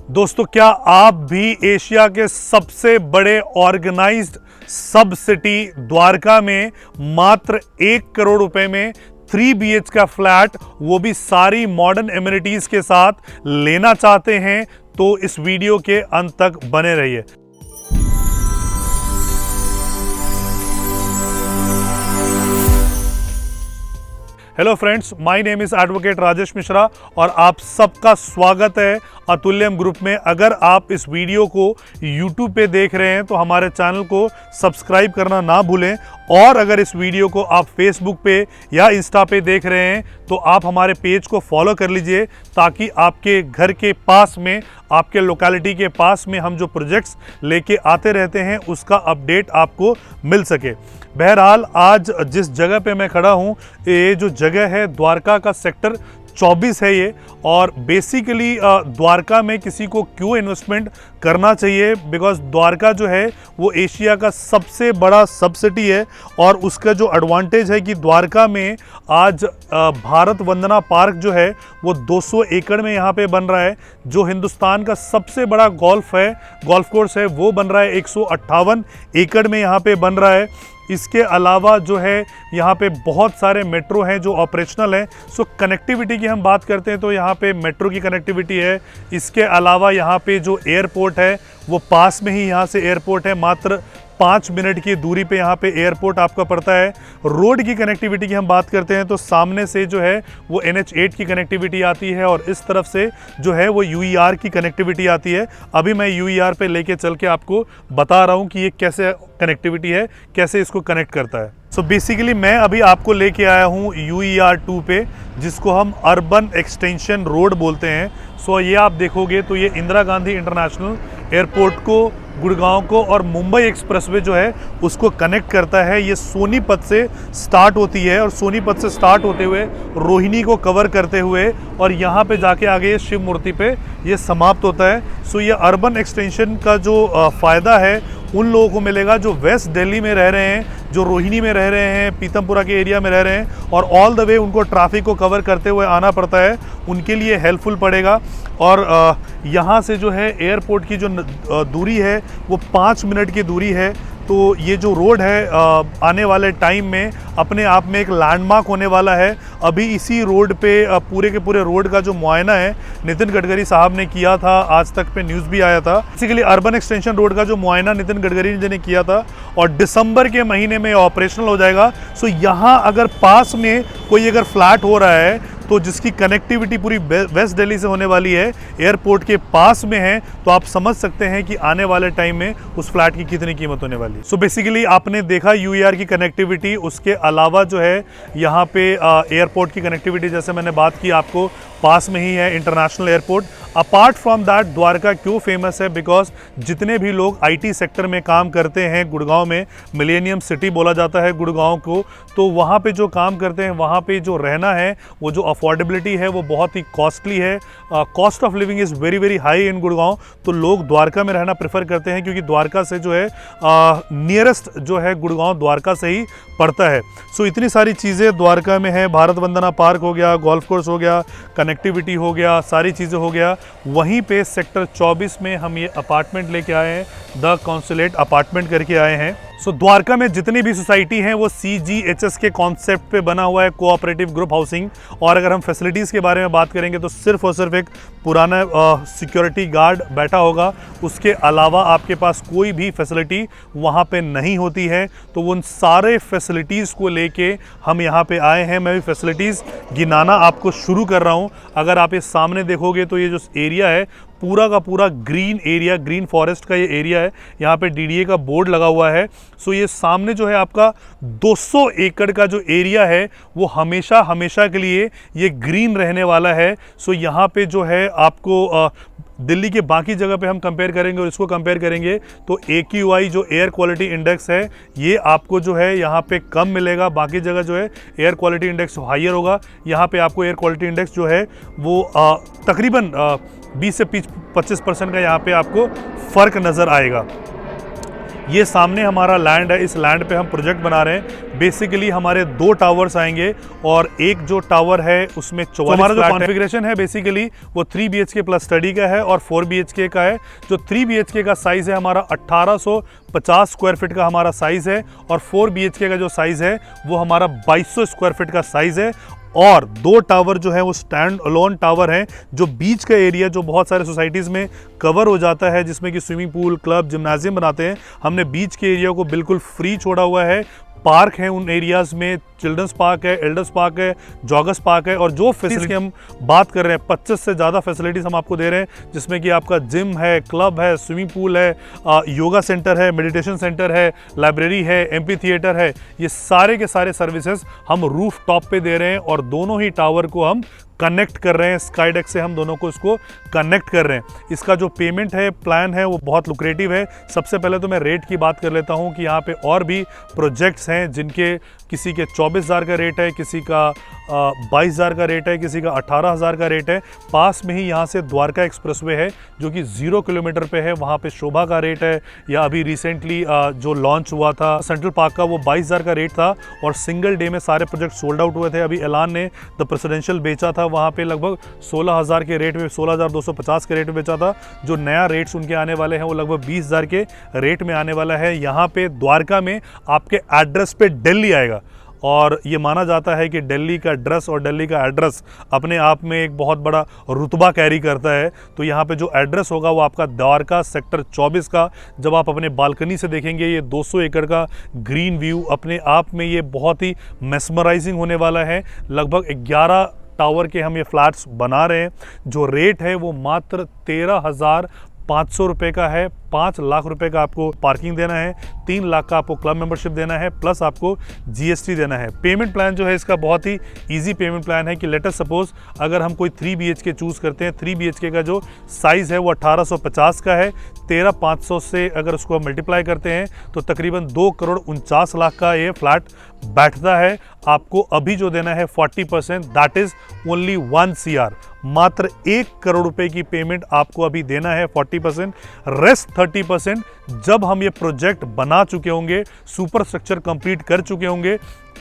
दोस्तों, क्या आप भी एशिया के सबसे बड़े ऑर्गेनाइज्ड सब सिटी द्वारका में मात्र 1 करोड़ रुपए में 3 BH का फ्लैट, वो भी सारी मॉडर्न एमिनिटीज के साथ लेना चाहते हैं? तो इस वीडियो के अंत तक बने रहिए। Hello friends, my name is advocate Rajesh Mishra और आप सबका स्वागत है अतुल्यम ग्रुप में। अगर आप इस वीडियो को YouTube पे देख रहे हैं तो हमारे चैनल को सब्सक्राइब करना ना भूलें, और अगर इस वीडियो को आप Facebook पे या इंस्टा पे देख रहे हैं तो आप हमारे पेज को फॉलो कर लीजिए, ताकि आपके घर के पास में, आपके लोकेलिटी के पास में हम जो प्रोजेक्ट्स लेके आते रहते हैं उसका अपडेट आपको मिल सके। बहरहाल, आज जिस जगह पे मैं खड़ा हूँ, ये जो जगह है द्वारका का सेक्टर 24 है ये। और बेसिकली द्वारका में किसी को क्यों इन्वेस्टमेंट करना चाहिए, बिकॉज द्वारका जो है वो एशिया का सबसे बड़ा सब सिटी है, और उसका जो एडवांटेज है कि द्वारका में आज भारत वंदना पार्क जो है वो 200 एकड़ में यहाँ पे बन रहा है। जो हिंदुस्तान का सबसे बड़ा गोल्फ कोर्स है वो बन रहा है 158 एकड़ में यहाँ पे बन रहा है। इसके अलावा जो है यहाँ पे बहुत सारे मेट्रो हैं जो ऑपरेशनल हैं। सो कनेक्टिविटी की हम बात करते हैं तो यहाँ पे मेट्रो की कनेक्टिविटी है। इसके अलावा यहाँ पे जो एयरपोर्ट है वो पास में ही यहाँ से एयरपोर्ट है, मात्र 5 मिनट की दूरी पे यहाँ पे एयरपोर्ट आपका पड़ता है। रोड की कनेक्टिविटी की हम बात करते हैं तो सामने से जो है वो NH8 की कनेक्टिविटी आती है, और इस तरफ से जो है वो UER की कनेक्टिविटी आती है। अभी मैं UER पे लेके चल के आपको बता रहा हूँ कि ये कैसे कनेक्टिविटी है, कैसे इसको कनेक्ट करता है। सो बेसिकली मैं अभी आपको लेके आया हूँ UER 2 पे, जिसको हम अर्बन एक्सटेंशन रोड बोलते हैं। सो ये आप देखोगे तो ये इंदिरा गांधी इंटरनेशनल एयरपोर्ट को, गुड़गांव को और मुंबई एक्सप्रेसवे जो है उसको कनेक्ट करता है। ये सोनीपत से स्टार्ट होती है, और सोनीपत से स्टार्ट होते हुए रोहिणी को कवर करते हुए और यहाँ पे जाके आगे शिव मूर्ति पे ये समाप्त होता है। सो ये अर्बन एक्सटेंशन का जो फ़ायदा है उन लोगों को मिलेगा जो वेस्ट दिल्ली में रह रहे हैं, जो रोहिणी में रह रहे हैं, पीतमपुरा के एरिया में रह रहे हैं, और ऑल द वे उनको ट्रैफिक को कवर करते हुए आना पड़ता है, उनके लिए हेल्पफुल पड़ेगा। और यहाँ से जो है एयरपोर्ट की जो दूरी है वो 5 मिनट की दूरी है। तो ये जो रोड है आने वाले टाइम में अपने आप में एक लैंडमार्क होने वाला है। अभी इसी रोड पे पूरे के पूरे रोड का जो मुआयना है नितिन गडकरी साहब ने किया था, आज तक पे न्यूज़ भी आया था। बेसिकली अर्बन एक्सटेंशन रोड का जो मुआयना नितिन गडकरी जी ने किया था, और दिसंबर के महीने में ऑपरेशनल हो जाएगा। सो यहाँ अगर पास में कोई अगर फ्लैट हो रहा है तो जिसकी कनेक्टिविटी पूरी वेस्ट दिल्ली से होने वाली है, एयरपोर्ट के पास में है, तो आप समझ सकते हैं कि आने वाले टाइम में उस फ्लैट की कितनी कीमत होने वाली है। सो बेसिकली आपने देखा UER की कनेक्टिविटी, उसके अलावा जो है यहाँ पे एयरपोर्ट की कनेक्टिविटी, जैसे मैंने बात की आपको, पास में ही है international airport. Apart from that Dwarka क्यों फेमस है, बिकॉज जितने भी लोग IT सेक्टर में काम करते हैं, गुड़गांव में मिलेनियम सिटी बोला जाता है गुड़गांव को, तो वहाँ पे जो काम करते हैं, वहाँ पे जो रहना है, वो जो अफोर्डेबिलिटी है वो बहुत ही कॉस्टली है। Cost of living is very very high in Gurgaon. तो लोग द्वारका में रहना प्रेफर करते हैं, क्योंकि द्वारका से जो है नियरेस्ट जो है गुड़गांव द्वारका से ही पड़ता है। सो इतनी सारी चीज़ें द्वारका में है। भारत वंदना पार्क हो गया, गोल्फ कोर्स हो गया, कनेक्टिविटी हो गया, सारी चीज़ें हो गया। वहीं पे सेक्टर 24 में हम ये अपार्टमेंट लेके आए हैं, द कॉन्सुलेट अपार्टमेंट करके आए हैं। सो द्वारका में जितनी भी सोसाइटी हैं वो CGHS के कॉन्सेप्ट पे बना हुआ है, कोऑपरेटिव ग्रुप हाउसिंग। और अगर हम फैसिलिटीज़ के बारे में बात करेंगे तो सिर्फ और सिर्फ एक पुराना सिक्योरिटी गार्ड बैठा होगा, उसके अलावा आपके पास कोई भी फैसिलिटी वहाँ पे नहीं होती है। तो उन सारे फैसिलिटीज़ को लेके हम यहाँ पे आए हैं। मैं भी फैसिलिटीज़ गिनाना आपको शुरू कर रहा हूँ। अगर आप ये सामने देखोगे तो ये जो एरिया है पूरा का पूरा ग्रीन एरिया, ग्रीन फॉरेस्ट का ये एरिया है। यहाँ पे DDA का बोर्ड लगा हुआ है। सो ये सामने जो है आपका 200 एकड़ का जो एरिया है वो हमेशा हमेशा के लिए ये ग्रीन रहने वाला है। सो यहाँ पे जो है आपको दिल्ली के बाकी जगह पे हम कंपेयर करेंगे और इसको कंपेयर करेंगे तो AQI जो एयर क्वालिटी इंडेक्स है ये आपको जो है यहाँ पे कम मिलेगा। बाकी जगह जो है एयर क्वालिटी इंडेक्स हाइयर होगा। यहाँ पे आपको एयर क्वालिटी इंडेक्स जो है वो तकरीबन 20 से 25% का यहाँ पे आपको फ़र्क नज़र आएगा। ये सामने हमारा लैंड है, इस लैंड पे हम प्रोजेक्ट बना रहे हैं। बेसिकली हमारे 2 टावर्स आएंगे और एक जो टावर है उसमें 44 हमारा जो कॉन्फ़िगरेशन है बेसिकली वो 3 BHK प्लस स्टडी का है और 4 BHK का है। जो 3 BHK का साइज़ है हमारा 1850 स्क्वायर फीट का हमारा साइज़ है और 4 BHK का जो साइज़ है वो हमारा 2200 स्क्वायर फीट का साइज़ है। और 2 टावर जो है वो स्टैंड अलोन टावर हैं, जो बीच का एरिया जो बहुत सारे सोसाइटीज़ में कवर हो जाता है, जिसमें कि स्विमिंग पूल, क्लब, जिम्नाजियम बनाते हैं, हमने बीच के एरिया को बिल्कुल फ्री छोड़ा हुआ है। पार्क है उन एरियाज में, चिल्ड्रंस पार्क है, एल्डर्स पार्क है, जॉगर्स पार्क है और जो फैसिलिटी हम बात कर रहे हैं 25 से ज़्यादा फैसिलिटीज़ हम आपको दे रहे हैं, जिसमें कि आपका जिम है, क्लब है, स्विमिंग पूल है, योगा सेंटर है, मेडिटेशन सेंटर है, लाइब्रेरी है, एम्पी थिएटर है। ये सारे के सारे सर्विसेज हम रूफ टॉप पे दे रहे हैं और दोनों ही टावर को हम कनेक्ट कर रहे हैं। स्काईडेक से हम दोनों को इसको कनेक्ट कर रहे हैं। इसका जो पेमेंट है, प्लान है, वो बहुत लुक्रेटिव है। सबसे पहले तो मैं रेट की बात कर लेता हूं कि यहाँ पे और भी प्रोजेक्ट्स हैं जिनके किसी के 24,000 का रेट है, किसी का 22,000 का रेट है, किसी का 18,000 का रेट है। पास में ही यहाँ से द्वारका एक्सप्रेसवे है जो कि 0 किलोमीटर पे है, वहाँ पे शोभा का रेट है, या अभी रिसेंटली जो लॉन्च हुआ था सेंट्रल पार्क का वो 22,000 का रेट था और सिंगल डे में सारे प्रोजेक्ट सोल्ड आउट हुए थे। अभी ऐलान ने द प्रेसिडेंशियल बेचा था, वहाँ पे लगभग 16,000 के रेट में, 16,250 के रेट में बेचा था। जो नया रेट्स उनके आने वाले हैं वो लगभग 20,000 के रेट में आने वाला है। यहाँ पे द्वारका में आपके एड्रेस पे दिल्ली आएगा और ये माना जाता है कि दिल्ली का ड्रेस और दिल्ली का एड्रेस अपने आप में एक बहुत बड़ा रुतबा कैरी करता है। तो यहाँ पे जो एड्रेस होगा वो आपका द्वारका सेक्टर 24 का। जब आप अपने बालकनी से देखेंगे ये 200 एकड़ का ग्रीन व्यू, अपने आप में ये बहुत ही मेस्मराइजिंग होने वाला है। लगभग 11 टावर के हम ये फ्लैट्स बना रहे हैं। जो रेट है वो मात्र 13,500 रुपये का है। 5 लाख रुपए का आपको पार्किंग देना है, 3 लाख का आपको क्लब मेंबरशिप देना है, प्लस आपको GST देना है। पेमेंट प्लान जो है इसका बहुत ही इजी पेमेंट प्लान है कि लेट अस सपोज अगर हम कोई 3 BHK चूज़ करते हैं, 3 BHK का जो साइज़ है वो 1850 का है। 13,500 से अगर उसको मल्टीप्लाई करते हैं तो तकरीबन 2,49,00,000 का ये फ्लैट बैठता है। आपको अभी जो देना है 40%, दैट इज़ ओनली 1 CR। मात्र 1 करोड़ रुपए की पेमेंट आपको अभी देना है 40%। रेस्ट 30% जब हम ये प्रोजेक्ट बना चुके होंगे, सुपर स्ट्रक्चर कंप्लीट कर चुके होंगे,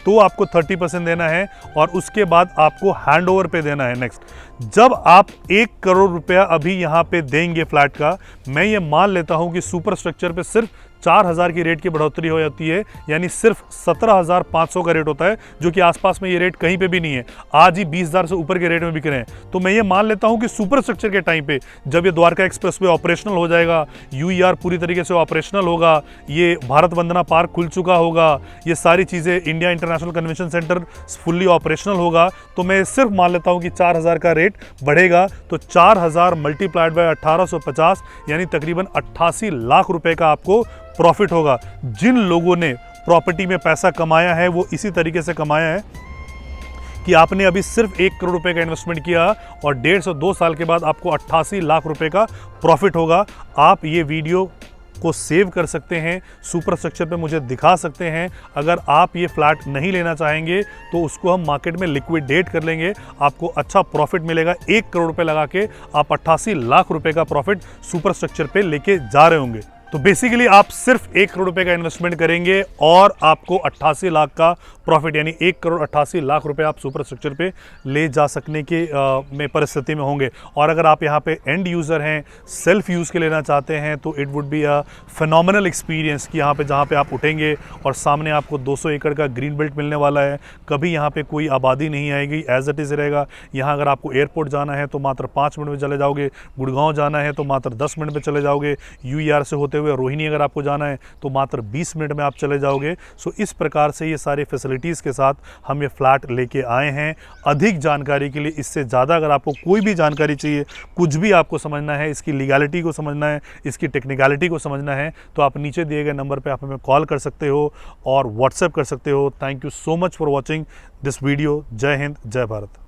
तो आपको 30% देना है और उसके बाद आपको हैंडओवर पे देना है। नेक्स्ट, जब आप 1 करोड़ रुपया अभी यहाँ पे देंगे फ्लैट का, मैं ये मान लेता हूँ कि सुपर स्ट्रक्चर पे सिर्फ 4,000 की रेट की बढ़ोतरी हो जाती है, यानी सिर्फ 17,500 का रेट होता है, जो कि आसपास में ये रेट कहीं पे भी नहीं है। आज ही 20,000 से ऊपर के रेट में बिक रहे हैं। तो मैं ये मान लेता हूँ कि सुपर स्ट्रक्चर के टाइम पे जब ये द्वारका एक्सप्रेसवे ऑपरेशनल हो जाएगा, UER पूरी तरीके से ऑपरेशनल होगा, ये भारत वंदना पार्क खुल चुका होगा, ये सारी चीज़ें, India international convention centre fully operational होगा, तो मैं सिर्फ मान लेता हूँ कि 4,000 का रेट बढ़ेगा। तो 4,000 मल्टीप्लाइड बाय 1850 यानी तकरीबन 88 लाख रुपए का आपको प्रॉफिट होगा। जिन लोगों ने प्रॉपर्टी में पैसा कमाया है वो इसी तरीके से कमाया है कि आपने अभी सिर्फ 1 करोड़ रुपए का इन्वेस्टमेंट किया और 1.5 से 2 साल के बाद आपको 88 लाख रुपए का प्रॉफिट होगा। आप ये वीडियो को सेव कर सकते हैं, सुपर स्ट्रक्चर पे मुझे दिखा सकते हैं। अगर आप ये फ्लैट नहीं लेना चाहेंगे तो उसको हम मार्केट में लिक्विडेट कर लेंगे, आपको अच्छा प्रॉफिट मिलेगा। 1 करोड़ रुपए लगा के आप 88 लाख रुपए का प्रॉफिट सुपर स्ट्रक्चर पे लेके जा रहे होंगे। तो बेसिकली आप सिर्फ 1 करोड़ रुपए का इन्वेस्टमेंट करेंगे और आपको 88 लाख का प्रॉफिट, यानी 1 करोड़ 88 लाख रुपए आप सुपर स्ट्रक्चर पे ले जा सकने के में परिस्थिति में होंगे। और अगर आप यहाँ पे एंड यूज़र हैं, सेल्फ यूज़ के लेना चाहते हैं, तो it would be a phenomenal experience कि यहाँ पे जहाँ पे आप उठेंगे और सामने आपको 200 एकड़ का ग्रीन बेल्ट मिलने वाला है। कभी यहाँ पे कोई आबादी नहीं आएगी, एज इट इज़ रहेगा। यहाँ अगर आपको एयरपोर्ट जाना है तो मात्र 5 मिनट में चले जाओगे, गुड़गांव जाना है तो मात्र 10 मिनट में चले जाओगे, UER से होते हुए रोहिणी अगर आपको जाना है तो मात्र 20 मिनट में आप चले जाओगे। सो इस प्रकार से ये सारी फैसिलिटीज़ के साथ हम ये फ्लैट लेके आए हैं। अधिक जानकारी के लिए, इससे ज़्यादा अगर आपको कोई भी जानकारी चाहिए, कुछ भी आपको समझना है, इसकी लीगैलिटी को समझना है, इसकी टेक्निकलिटी को समझना है, तो आप नीचे दिए गए नंबर पे आप हमें कॉल कर सकते हो और व्हाट्सएप कर सकते हो। Thank you so much for watching this video. जय हिंद, जय भारत।